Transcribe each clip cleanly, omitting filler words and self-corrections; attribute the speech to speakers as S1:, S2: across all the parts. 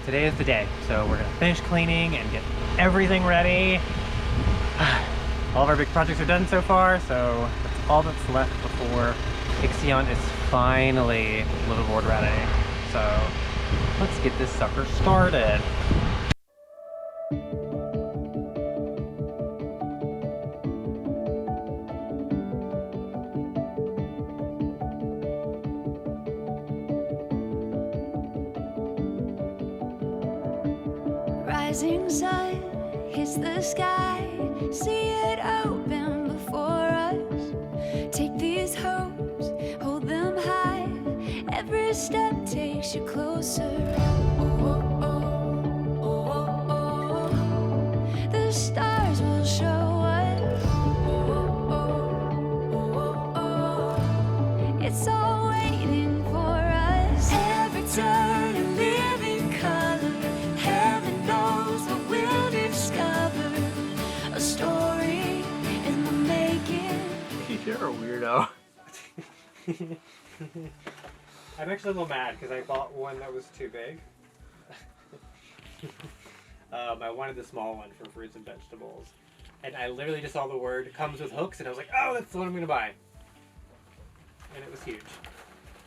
S1: today is the day. So we're gonna finish cleaning and get everything ready. All of our big projects are done so far, so that's all that's left before Ixion is finally liveaboard ready. So let's get this sucker started.
S2: Rising sun hits the sky, see it open before us. Take these hopes, hold them high. Every step takes you closer. Oh, oh, oh, oh, oh. The stars will show us. Oh, oh, oh, oh. It's all waiting for us. Every turn a living color. Heaven knows what we'll discover. A story in the making.
S1: You're a weirdo. I'm actually a little mad because I bought one that was too big. I wanted the small one for fruits and vegetables. And I literally just saw the word comes with hooks and I was like, oh, that's the one I'm going to buy. And it was huge.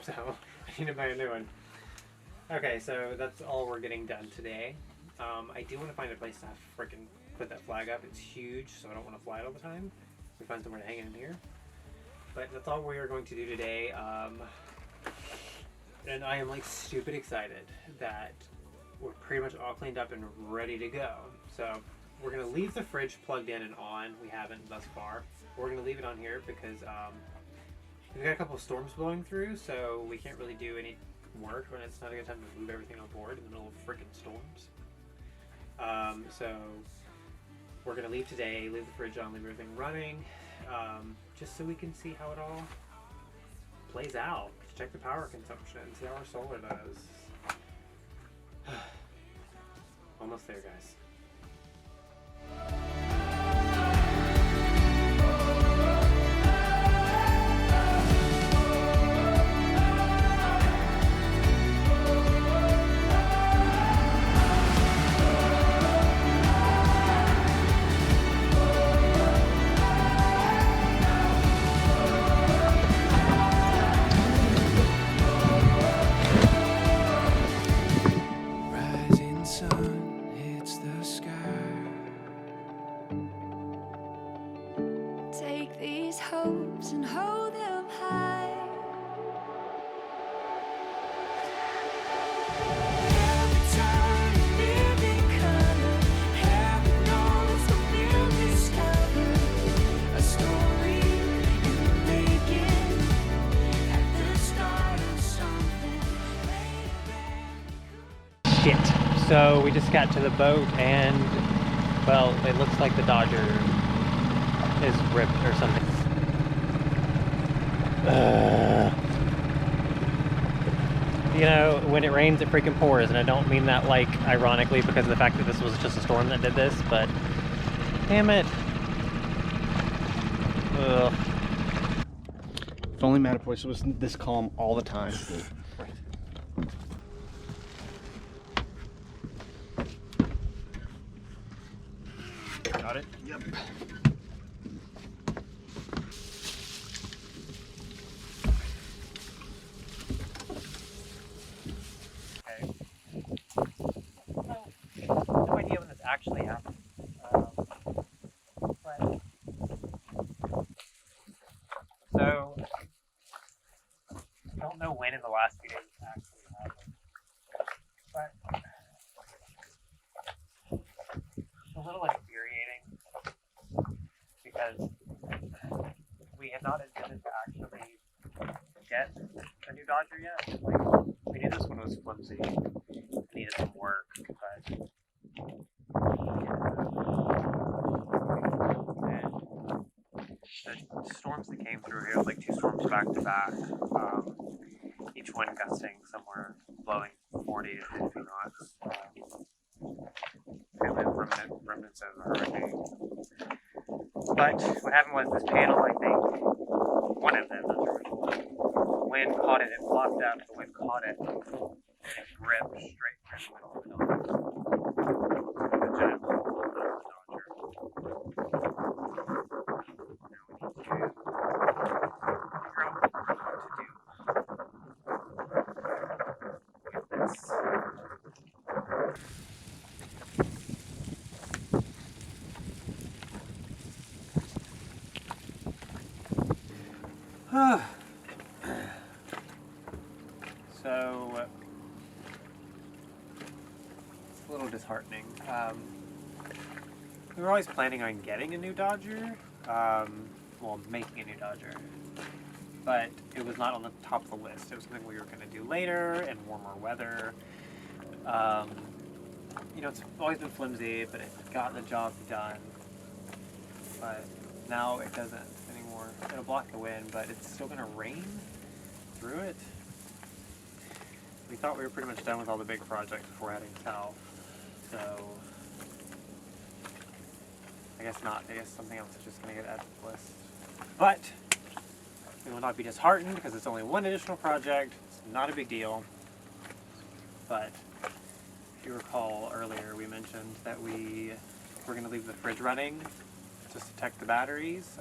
S1: So I need to buy a new one. Okay, so that's all we're getting done today. I do want to find a place to freaking put that flag up. It's huge, so I don't want to fly it all the time. We find somewhere to hang it in here. But that's all we are going to do today. And I am like stupid excited that we're pretty much all cleaned up and ready to go. So we're gonna leave the fridge plugged in and on. We haven't thus far. We're gonna leave it on here because we've got a couple of storms blowing through, so we can't really do any work when it's not a good time to move everything on board in the middle of freaking storms. So we're gonna leave today, leave the fridge on, leave everything running, just so we can see how it all plays out. Check the power consumption, see how our solar does. Almost there, guys.
S2: Take these hopes and hold them high. Every time a living color, heaven knows what we'll discover. A story in the making, at the start of something greater.
S1: Shit. So we just got to the boat and, well, it looks like the Dodger is ripped or something. You know, when it rains it freaking pours, and I don't mean that like ironically because of the fact that this was just a storm that did this, but damn it. Ugh.
S3: If only Matterpoint was this calm all the time.
S1: Got it?
S3: Yep.
S1: No idea when this actually happened. So, I don't know when in the last few days it actually happened. But it's a little infuriating because we had not intended to actually get a new Dodger yet. Like, we knew this one was flimsy. It needed some work, but the storms that came through here, like 2 storms back to back, each one gusting somewhere, blowing 40 to 50 knots. Kind of remnants of a hurricane. But what happened was this panel, I think, one of them, wind caught it, it flopped out, the wind caught it, and it ripped straight through the middle of the building. So, it's a little disheartening. We were always planning on getting a new Dodger, well, making a new Dodger, but it was not on the top of the list. It was something we were going to do later in warmer weather. You know, it's always been flimsy, but it got the job done. But now it doesn't anymore. It'll block the wind, but it's still going to rain through it. We thought we were pretty much done with all the big projects before heading south, so I guess not. I guess something else is just going to get added to the list. But we will not be disheartened because it's only one additional project. It's not a big deal. But if you recall earlier, we mentioned that we were going to leave the fridge running just to check the batteries.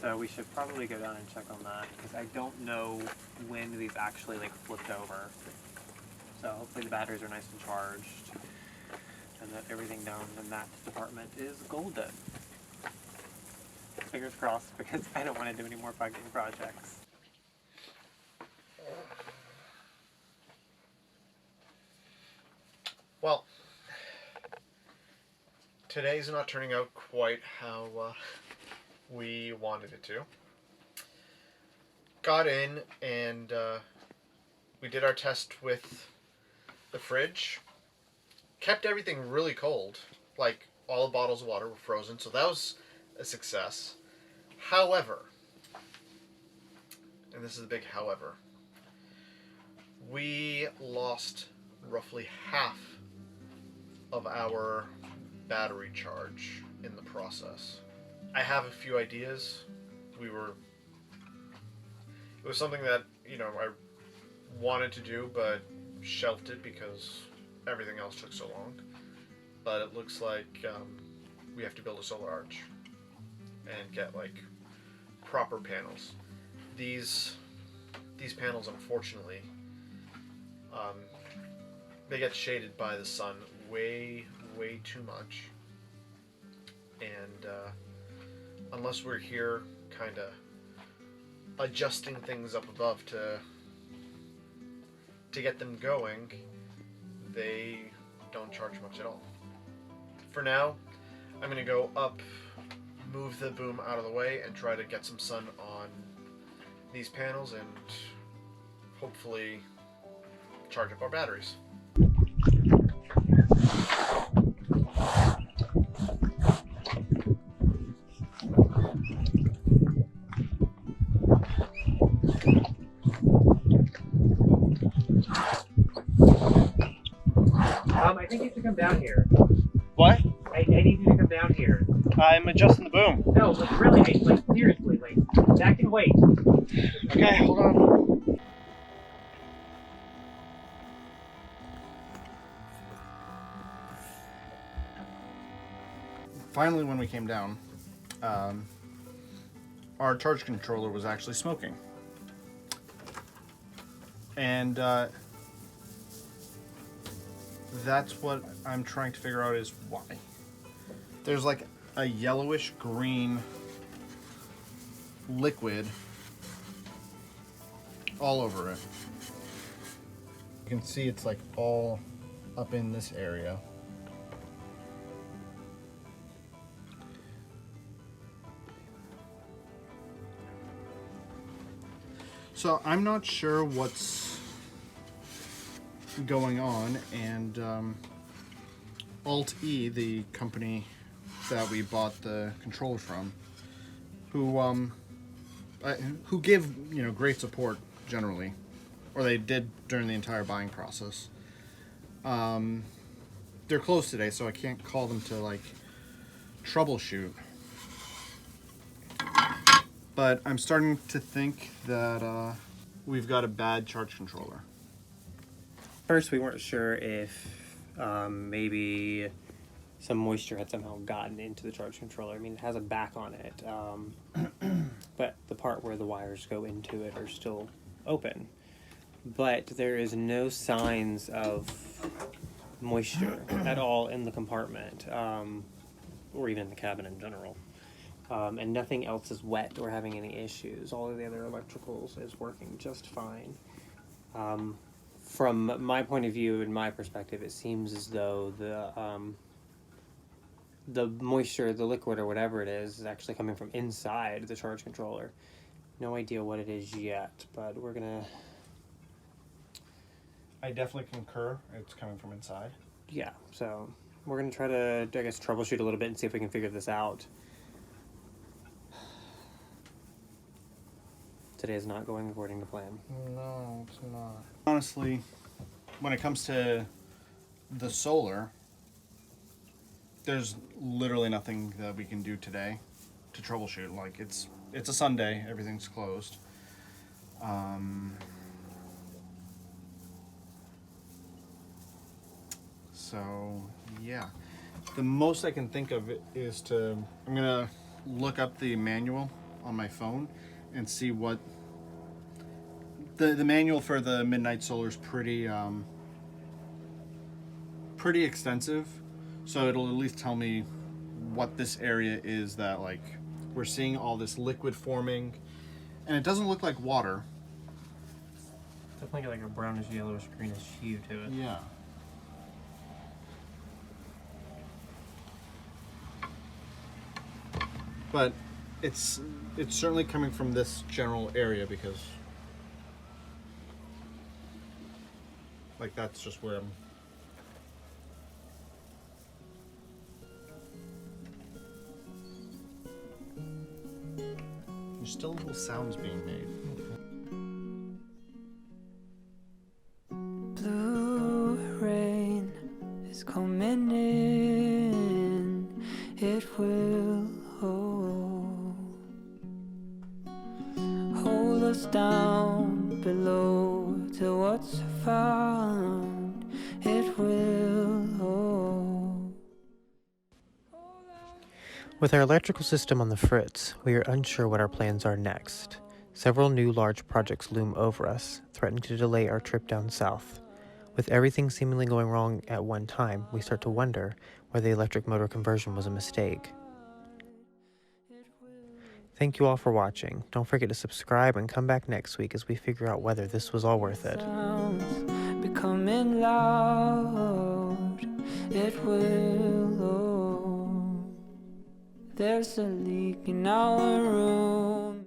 S1: So we should probably go down and check on that because I don't know when these actually like flipped over. So hopefully the batteries are nice and charged and that everything down in that department is golden. Fingers crossed because I don't want to do any more fucking projects.
S3: Well, today's not turning out quite how we wanted it to. Got in and we did our test with the fridge. Kept everything really cold. Like, all the bottles of water were frozen, so that was a success. However, and this is a big however, we lost roughly half of our battery charge in the process. I have a few ideas. It was something that, you know, I wanted to do but shelved it because everything else took so long. But it looks like we have to build a solar arch and get like proper panels. These panels, unfortunately, they get shaded by the sun way too much, and unless we're here kind of adjusting things up above to get them going, they don't charge much at all. For now, I'm going to go up, move the boom out of the way, and try to get some sun on these panels and hopefully charge up our batteries.
S1: I think you should come down here.
S3: What?
S1: I need you to come down here.
S3: I'm adjusting the boom.
S1: No, like really, like seriously, like that can wait.
S3: Okay, hold on. Finally, when we came down, our charge controller was actually smoking. And that's what I'm trying to figure out is why. There's like a yellowish green liquid all over it. You can see it's like all up in this area. So I'm not sure what's going on, and Alt-E, the company that we bought the controller from, who give, you know, great support generally, or they did during the entire buying process. They're closed today, so I can't call them to like troubleshoot. But I'm starting to think that we've got a bad charge controller.
S1: First, we weren't sure if maybe some moisture had somehow gotten into the charge controller. I mean, it has a back on it, but the part where the wires go into it are still open. But there is no signs of moisture at all in the compartment, or even in the cabin in general. and nothing else is wet or having any issues. All of the other electricals is working just fine. From my point of view and my perspective, it seems as though the moisture, the liquid or whatever it is actually coming from inside the charge controller. No idea what it is yet, but we're gonna...
S4: I definitely concur. It's coming from inside.
S1: Yeah, so we're gonna try to, I guess, troubleshoot a little bit and see if we can figure this out. Today is not going according to plan.
S4: No, it's not. Honestly, when it comes to the solar, there's literally nothing that we can do today to troubleshoot. Like, it's a Sunday, everything's closed. So yeah, the most I can think of is I'm gonna look up the manual on my phone and see what the manual for the Midnight Solar is pretty extensive, so it'll at least tell me what this area is that, like, we're seeing all this liquid forming, and it doesn't look like water.
S1: Definitely got like a brownish yellowish greenish hue to it.
S4: Yeah. But it's certainly coming from this general area, because like that's just where I'm. There's still little sounds being made.
S2: Blue rain is coming in. It will hold us down below till what's found. It will hold.
S1: With our electrical system on the fritz, we are unsure what our plans are next. Several new large projects loom over us, threatening to delay our trip down south. With everything seemingly going wrong at one time, we start to wonder whether the electric motor conversion was a mistake. Thank you all for watching. Don't forget to subscribe and come back next week as we figure out whether this was all worth it.
S2: Sounds becoming loud. It will. There's a leak in our room.